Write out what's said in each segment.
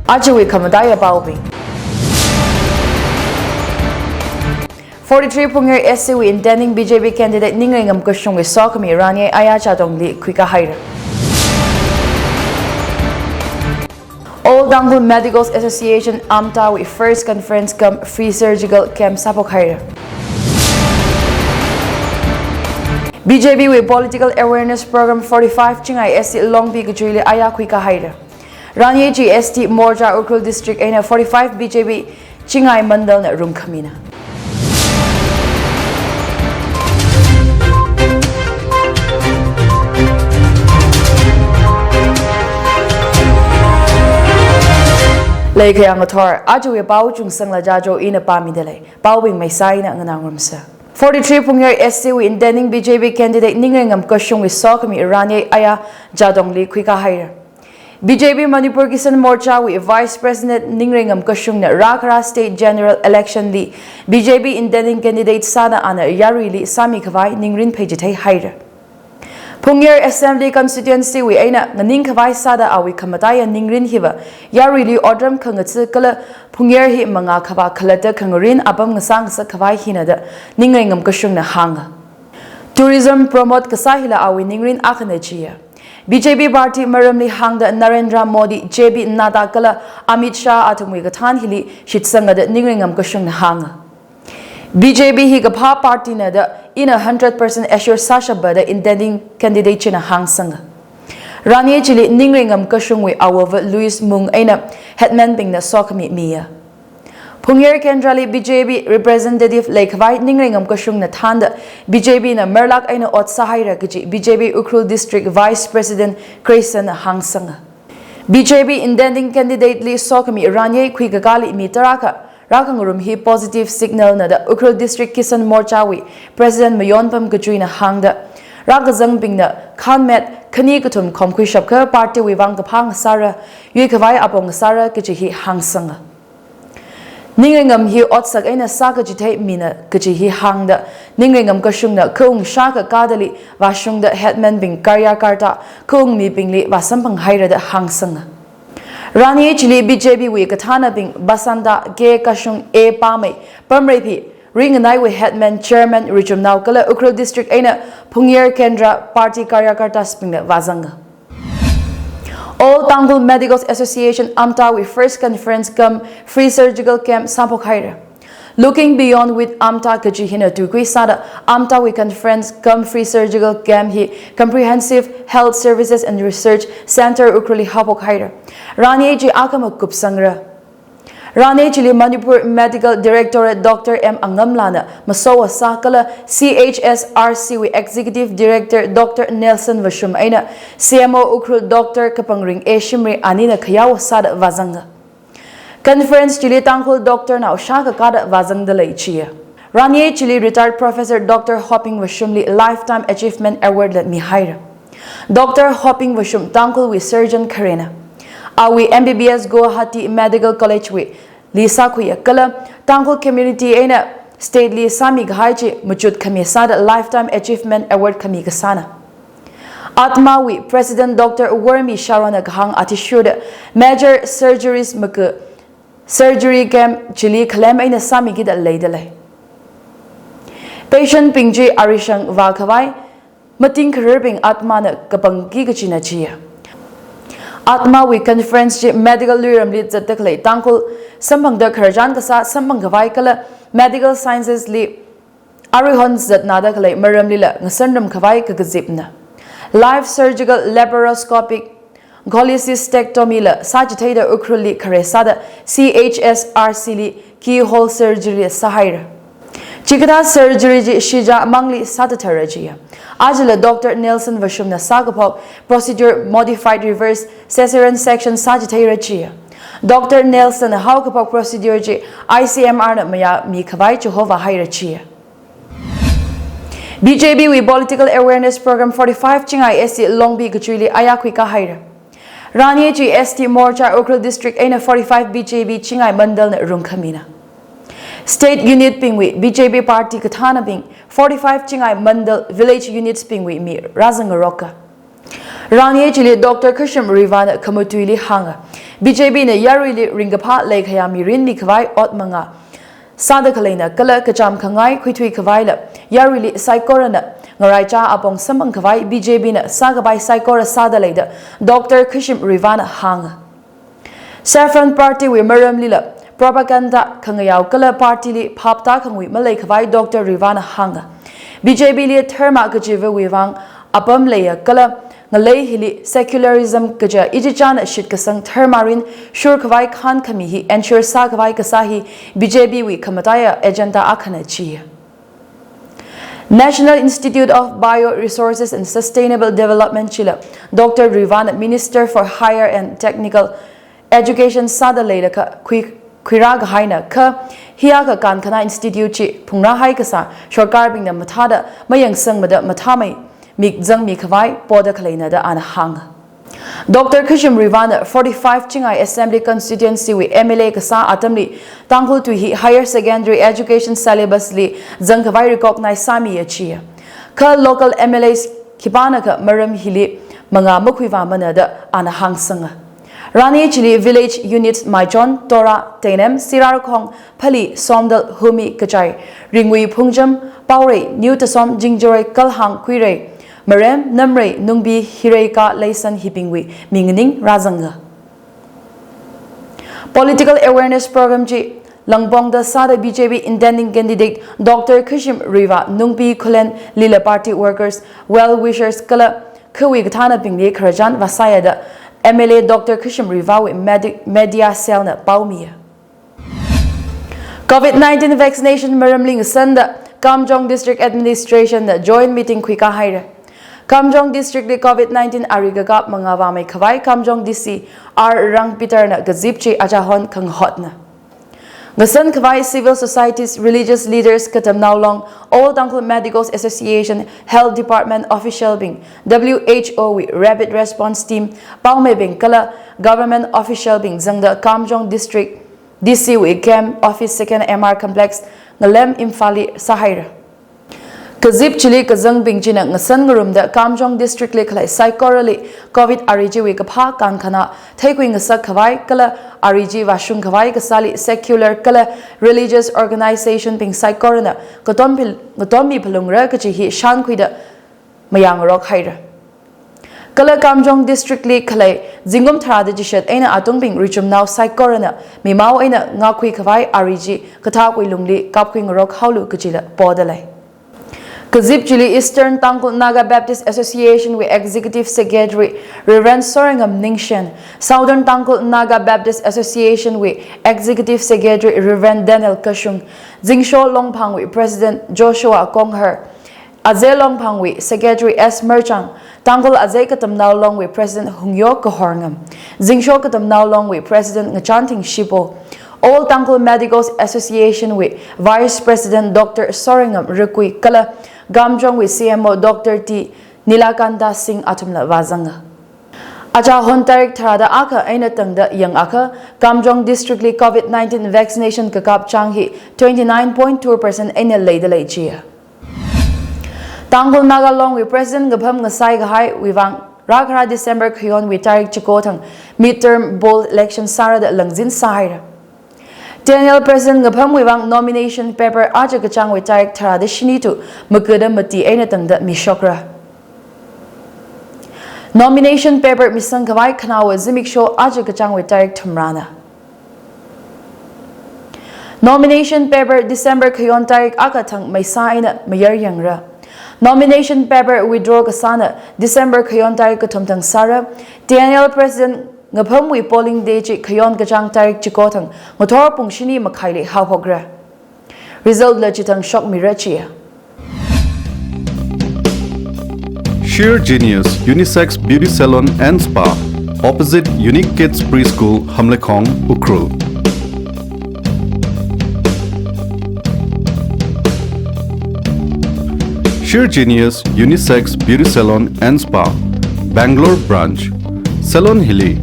Ajawi kamadaya baubing 43 Pungyer SCW intending BJP candidate Ningringam Kushung with Sokami Rani Ayacha Dongli Kwika Haira. All Tangkhul Medical Association Amta with first conference come free surgical camp Sapok Haira. BJP with political awareness program 45 Chingai SC Long Big Julie Aya Kwika Haira. Rani GST Morja Ukhrul district Aina 45 BJP Chingai Mandal na Room Kamina. Lake yang ator Ajawi Pau Chungsangla Jajo ina pamidele Pauwing may say na nganangramsa 43 Pungyer SCW intending BJP candidate Ningringam Kushung with Sokami Irani Aya Jadongli Kwika Haira. BJP Manipur Kisan Morcha with Vice President Ningringam Kushung na Rakara State General Election Li BJP intending candidate Sana Ana Yarili Sami Kawai Ningrin Pejite Haira. Pungyer Assembly Constituency we aina nganing Kawai Sada awi kamataya Ningrin hiba Yarili Odram Kangatsu Kala Pungyer hi Manga Kawa Kalata Kangarin Abam Ngasang sa Kawai Hinada Ningringam Kushung na Hanga. Tourism promote Kasahila awi Ningrin Akanachia. BJP Party Maramli Hangda Narendra Modi JB Nada Kala Amit Shah Atumwi Gatan Hili Shitsanga the Ningringam Kushung na Hanga. BJP Higapa Party na the in 100% assure Sasha Bada intending candidate na Hang Sanga. Rani Chili Ningringam Kushung with our Louis Mung Aina Hetman Bing na Sokami Mia. Pungyer Kendrali BJP representative Lakevai Ningringam Kushung na Tanda BJP na Merlak Aina Ot Sahira Gaji BJP Ukhrul District Vice President Grayson Hang Sanga. BJP intending candidate Li Sokami Rani Kwigagali Mitaraka. Rakangurum hi positive signal na the Ukhrul District Kisan Morchawi President Mayonpam Gajui na Hangda Rakazang Bing na Khanmet Khani Kutum Komkui Shapka Party Wivang Kapang Sara Yuikavai Apong Sara Gajihi Hangsanga. Ningringam hi Otsak Aina Saka Jite Mina Gajihi Hangda Ningringam Kashung na Kung Shaka Kadali Vashung the Hetman Bing Karya Karta Kung Mi Bingli Vasampang Haira the Hangsanga. Rani Chili BJP we Katana Bing Basanda Ge Kashung E Pame Pamrepi Ring and I with Headman Chairman Richum Naukala Ukhrul District Aina Pungyer Kendra Party Karyakarta Sping Vazanga. All Tangkhul Medical Association Amta with first conference come free surgical camp Sampok Haira. Looking beyond with Amta Kajihina Tukui Sada Amta with conference come free surgical camp hi comprehensive health services and research center Ukhruli Hapok Haira. Rani Ji Akama Kupsangra. Rani Chili Manipur Medical Director Dr. M. Angamlana Masowa Sakala CHSRC with Executive Director Dr. Nelson Vashum Aina CMO Ukhrul Dr. Kapangring Eshimri Anina Kayaw Sada Vazanga. Conference Chili Tangkhul Dr. Now Shaka Kada Vazang de Chia. Rani Chili retired Professor Dr. Hopping Vashumli Lifetime Achievement Award let me hire. Dr. Hopping Vashum Tangkhul with Surgeon Karina. Awi MBBS Guwahati Medical College with Lisa Kuya Kala Tangkhul Community Aina State Li Sami Ghaiji Mujud Kamisada Lifetime Achievement Award Kamigasana. Atma with President Dr. Wormi Sharona Ghang Atishuda Major Surgeries Maka Surgery Camp Chili Kalem Aina Sami Gida Laidale. Patient Pingji Arishang Vakawai Mating Karirbing Atma na Kapangi Gachina Chia. Atma with conference medical luram lead Zatakle Tangkhul Sampang the Karajan Kasa Sampang Kavai Medical Sciences Li Arihons that Nadakale Maram Lila Nasandram Kavai Kagazipna. Live surgical laparoscopic cholecystectomy la Sagitator Ukhruli Karesada CHSRC li keyhole surgery Sahira. Chikata surgery Shija Mangli Satataragia. Ajala Dr. Nelson Vashumna Sagapok procedure modified reverse cesarean section Sagittarius Chia. Dr. Nelson Haukapok procedure ICMR na Maya Mikavai Jehovah Haira Chia. BJP with political awareness program 45 Chingai SC Longbi Gachuli Ayakwika Haira. Rani ST Morcha Ukhrul District Aina 45 BJP Chingai Mandal na Rungkamina. State Unit Pingwi BJP Party Katana Bing 45 Chingai Mandal Village Units Pingwi Mi Razangaroka. Rani chili Dr. Kushim Rivan Kamutuili Hanga. BJB ne Yarili Ringapa Lake Hayami Rinni Kavai Otmanga. Sada Kalena Kala Kacham Kangai Kwitui Kavaila. Yarili Saikorana. Ngaraja Apong Samang Kavai BJB na Sagabai Saikora Sada Leda. Dr. Kushim Rivan Hanga. Saffron Party we Maram Lila. Propaganda Kangayao Kala Party li Papta Kangwi Malay Kavai Dr. Rivan Hanga. BJB li Therma Kajiva Wivang Apam Leya Kala. Ngalay hili secularism kaja ijichan shit kasang thermarin shur kawai khan kamihi ensure sa kawai kasahi BJB wi kamataya agenda akhana chi. National Institute of Bioresources and Sustainable Development Chile Dr. Rivan Minister for Higher and Technical Education Sada Leila ka Kwirag Haina ka hiya ka kankana institute chi phungna hai kasa sarkar bing na mathada mayang sangmada mathamai Mik Zang Mikavai, Poda Kalena da Ana Hang. Dr. Kushim Rivan, 45 Chingai Assembly Constituency with MLA Kasa Atamli, Tangkhul to Higher Secondary Education Syllabus Li, Zangkavai recognize Sami Yachia. Ka local MLAs Kipanaka, Maram Hili, Manga Mukwiva Manada, Ana Hang Sanga. Rani Chili Village Units Maijon, Tora, Tainem, Sirarakong, Pali, Somdal, Humi, Kachai, Ringwi Pungjam, Paure, New Tasom, Jingjore, Kalhang, Quire. Marem, Namre, Nungbi, Hireka, Laysan, Hipingwi, Mingning, Razanga. Political Awareness Program G. Langbong da Sada BJB intending candidate Dr. Kushim Riva, Nungbi, Kulen, Lila Party Workers, Well-Wishers, Kala, Kuwi Gatana Pingli, Karajan, Vasayada, MLA Dr. Kushim Riva with Media Selna, Paumia. COVID-19 vaccination Maramling Sanda, Kamjong District Administration, the joint meeting Kwika Haida. Kamjong District li COVID-19 arigagap mga wamay kawai Kamjong DC R Rang Peter na gazipchi ajahon kang hot na. Gasan kawai civil societies, religious leaders katamnaw all Tangkhul Medicals Association, Health Department official bing, WHO with Rapid Response Team, Paume bing kala government official bing zangda Kamjong District DC with Camp Office 2nd MR Complex ngalem Imphali Sahira. Kazip chili kazang bingjina ngasan ngarum da Kamjong District li khalai psychorally COVID RG wi kapha kankana thaikui ngasa khawai kala RG washung khawai kasali secular kala religious organization ping psychorana gotombi phalungra kachi hi shan khuida mayang rok haira kala Kamjong District li khalai jingum tharada jishat aina atung ping richum now psychorana mimau aina ngakhui khawai RG katha koi lungli kapkhui ngorok haulu kachila podalai Kazip Chili Eastern Tangkhul Naga Baptist Association with Executive Secretary Reverend Soringam Ningshen, Southern Tangkhul Naga Baptist Association with Executive Secretary Reverend Daniel Kashung, Zingsho Longpang with President Joshua Kongher, Azay Longpang with Secretary S. Merchang, Tangkhul Azay Katamnao Long with President Hungyo Kahorngam, Zingsho Katamnao Long with President Ngachanting Shipo, All Tangkhul Medicals Association with Vice President Dr. Soringam Rukui Kala, Gamjong with CMO Dr. T. Nilakanta Singh Atumla Vazanga. Acha hon tarik tharada aka aina tangda yang aka Gamjong District li COVID-19 vaccination kakap changhi 29.2% aina leida leichia. Tangkhul Naga Long with President Gabham Ngasai Gahai Wivang Rakhara December Kyon with Tarik Chikotang midterm bold election Sarada Langzin Sahira. Daniel President Gapam Wivang nomination paper Aja Kachang with Tarik Tharada Shinitu Magada Mati Ainatangda Mishokra. Nomination paper Misang Kawai Kanawa Zimik Show Aja Kachang with Tarik Tumrana. Nomination paper December Kayon Tarik Akatang Maisaina Mayer Yangra. Nomination paper withdraw Kasana December Kayon Tarik Katumtang Sara. Daniel President Ngapam wi polling day chi Kayon Kachang Tarik Chikotang Motor Pungshini Makaili Hauhogra. Result Lachitang Shock Mirachia. Sheer Genius Unisex Beauty Salon and Spa opposite Unique Kids Preschool, Hamlekong, Ukhrul. Sheer Genius Unisex Beauty Salon and Spa, Bangalore branch, Salon Hilly,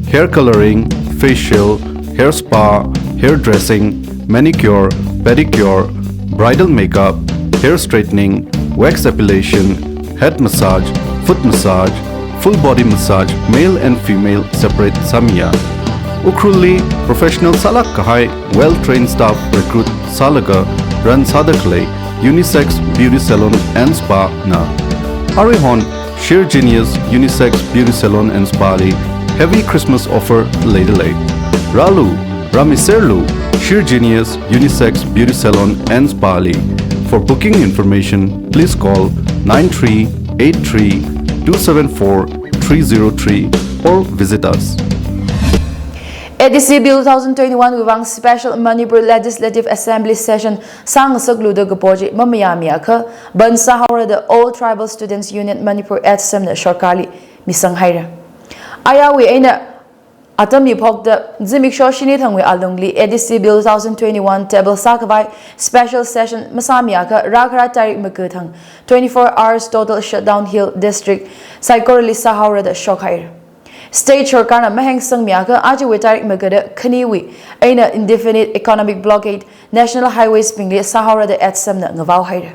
hair coloring, facial, hair spa, hair dressing, manicure, pedicure, bridal makeup, hair straightening, wax epilation, head massage, foot massage, full body massage, male and female separate samia. Ukhrul professional salak kahai, well-trained staff recruit salaga, run sadakle, unisex beauty salon and spa na. Arihon, sheer genius unisex beauty salon and spa li, heavy Christmas offer ladele. Ralu, Ramiserlu, sheer genius unisex beauty salon and spa li. For booking information, please call 9383 274 303 or visit us. ADC Bill 2021 Wivang Special Manipur Legislative Assembly Session Sang Sagluda Gapoji Mamayami Aka Ban Sahara the All Tribal Students Union Manipur at Semna Shorkali Misang Haira Ayawi Aina Atami Pok the Zimik Shoshini Tangwe Alungli ADC Bill 2021 Table Sakavai Special Session Masamiaka Rakara Tarik Makutang 24 hours total shutdown Hill District Saikorali Sahara the Shokhair State Shorkana Maheng Sangmiaka Ajiwi Tarik Magada Kaniwi Aina Indefinite Economic Blockade National Highways Pingli Sahara the Etsamna Ngavau Haira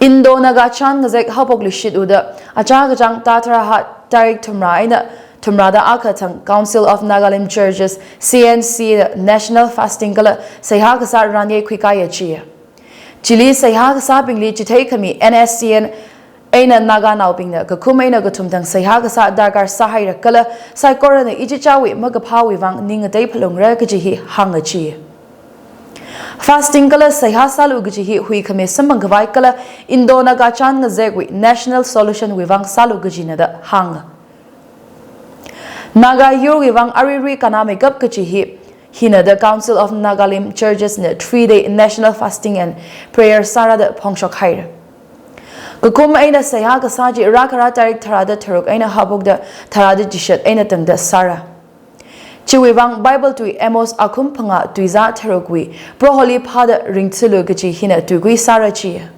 Indo Naga Chan Ngazek Hapokli Shiduda Achagajang Tatra Hat Tarik Tumra Aina Tumrada Akatang Council of Nagalim Churches CNC National Fasting Kala Sayhakasa Ranye Kwikaya Chia Chili Sayhakasa Pingli Chitakami NSCN Aina Naga Nauping Kakumaina Gatumtang Sayhakasa Dargar Sahira Kala Saikorana Ichichawi Magapawi Vang Ning a day palung rekajihi hangachi. Fasting Kala Sayhasalu Gajihi Hui Kame Sambangavai Kala Indona Gachan Zegwi National Solution Wivang Salu Gajina the Hang Naga Yuri Vang Ariri Kaname Gap Gajihi Hina the Council of Nagalim Churches in a 3-day National Fasting and Prayer Sara the Pongshok Haira. Kukum aina sayhaga saji rakara tarik tharada tharuk aina habugda tharada jishat aina tangda sara. Chiwibang Bible tui emos akum panga tuiza tharukwi proholi pada ringtsulu gaji hina tugui sara chia.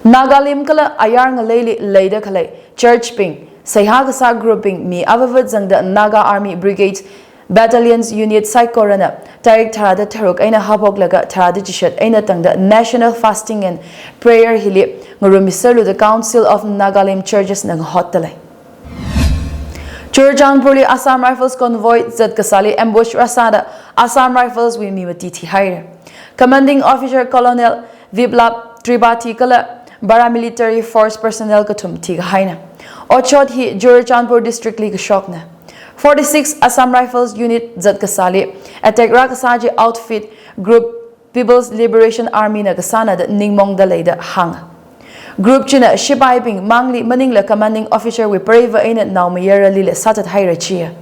Nagalim kala ayar ngaleli leida kale church ping sayhaga sa grouping mi avavad zangda Naga Army Brigades Battalions Unit Saikorana Tarik Tharada Tharuk Aina Habok Laga Tharada Jishat Aina Tangda National Fasting and Prayer Hili Ngurumisalu the Council of Nagalim Churches Nang Hotale Churjanpurli Assam Rifles Convoy Zat Kasali Ambush Rasada Assam Rifles we Miwatiti Hire Commanding Officer Colonel Viblap Tribati Kala Paramilitary Force Personnel Katum Tiga Haina Ochot Hi Churjanpur District League Shokna 46 Assam Rifles Unit Zat Kasali attack Rakasaji Outfit Group People's Liberation Army na kasana da Ningmong Daleda Hang Group China Shibai Ping Mangli Maningla Commanding Officer we Preva Aina Naumayera Lila Satat Hairachia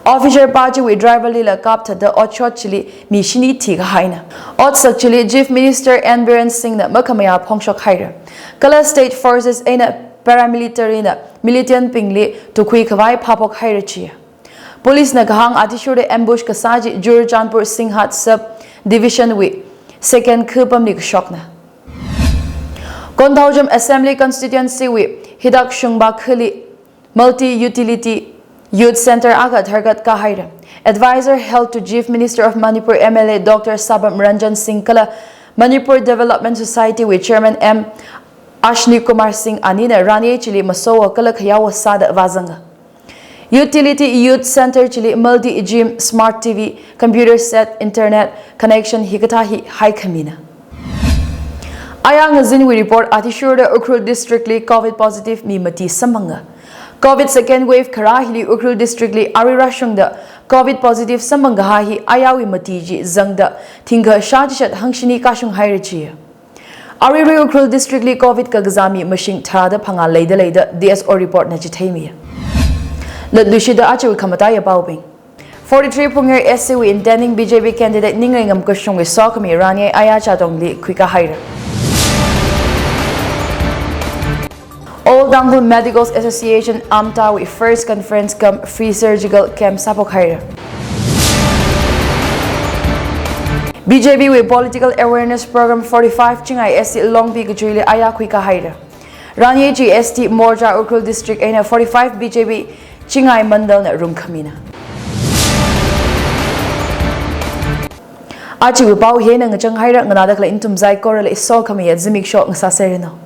Officer Paji we Driver Lila Kapta da Ochot Chili Mishini Tiga Haina Otsak Chili Chief Minister Anbiran Singh na Makamaya Pongshok Haira Kala State Forces Aina Paramilitary na militant pingli to kui kawai papok hairachia. Police na kahang atishure ambush kasaji Jurjanpur Singhat Sub Division we second kupam ni kshokna. Kontaujam Assembly Constituency we hidak shungba khali multi-utility youth center aga thargat kahaira. Advisor held to Chief Minister of Manipur MLA Dr. Sabam Ranjan Singh Kala Manipur Development Society with Chairman M. Ashni Kumar Singh Anina Rani Chili Masowa Kalakhayawa Sada Vazanga. Utility Youth Center Chili Multi Gym Smart TV Computer Set Internet Connection Hikatahi High Kamina. Ayang Zinwi report Atishura Ukhrul District Li COVID positive Mimati Samanga. COVID second wave Karahili Ukhrul District Li Arirashungda COVID positive Samangahi Ayawi Matiji Zangda Tinga Shajishat Hangshini Kashung Hairichi. Ariri Ukhrul District Li COVID Kagazami Machine Tada Panga Leida DSO report na Chitami. Let Lushida Achu Kamataya Baubing. 43 Punger SCW intending BJP candidate Ningam Kushung with Sokami Rani Ayacha Dongli Kwika Haira. All Tangkhul Medical Association Amta with first conference come free surgical camp Sapok Haira. BJP with political awareness program 45 Chingai ST Long Peak Julie Ayakwika Haira. Rani GST Morja Ukhrul District Aina 45 BJP Chingai Mandal na Room Kamina. Achi Pau Hena Ngachang Haira Nganada Intum Zai Correlate so kami at Zimik Shot Nsaserino.